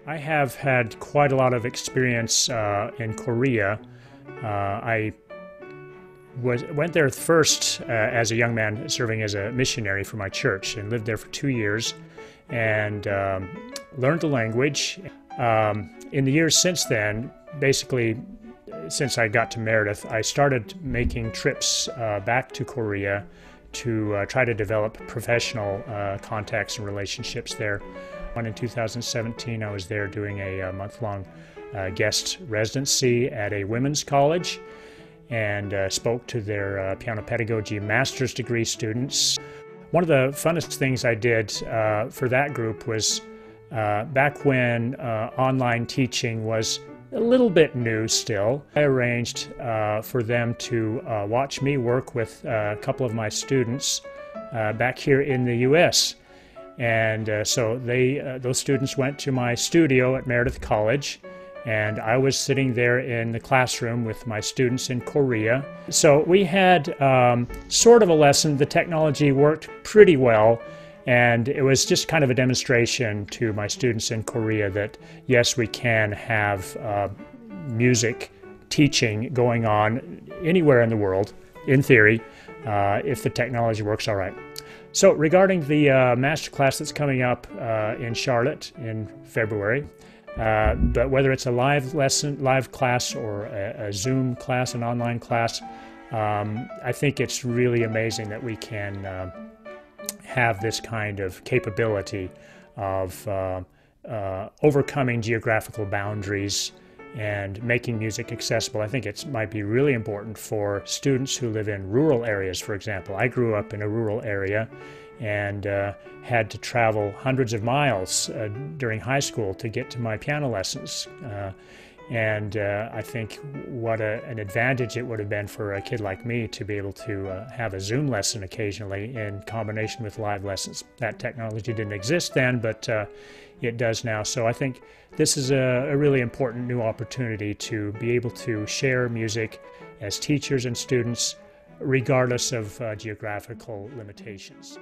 I have had quite a lot of experience in Korea. I went there first as a young man serving as a missionary for my church and lived there for 2 years and learned the language. In the years since then, basically since I got to Meredith, I started making trips back to Korea to try to develop professional contacts and relationships there. In 2017, I was there doing a month-long guest residency at a women's college and spoke to their piano pedagogy master's degree students. One of the funnest things I did for that group was back when online teaching was a little bit new still. I arranged for them to watch me work with a couple of my students back here in the U.S. And so those students went to my studio at Meredith College, and I was sitting there in the classroom with my students in Korea. So we had sort of a lesson. The technology worked pretty well, and it was just kind of a demonstration to my students in Korea that yes, we can have music teaching going on anywhere in the world, in theory, if the technology works all right. So regarding the master class that's coming up in Charlotte in February, but whether it's a live class or a Zoom class, an online class, I think it's really amazing that we can have this kind of capability of overcoming geographical boundaries and making music accessible. I think it might be really important for students who live in rural areas, for example. I grew up in a rural area and had to travel hundreds of miles during high school to get to my piano lessons. I think what an advantage it would have been for a kid like me to be able to have a Zoom lesson occasionally in combination with live lessons. That technology didn't exist then, but it does now. So I think this is a really important new opportunity to be able to share music as teachers and students regardless of geographical limitations.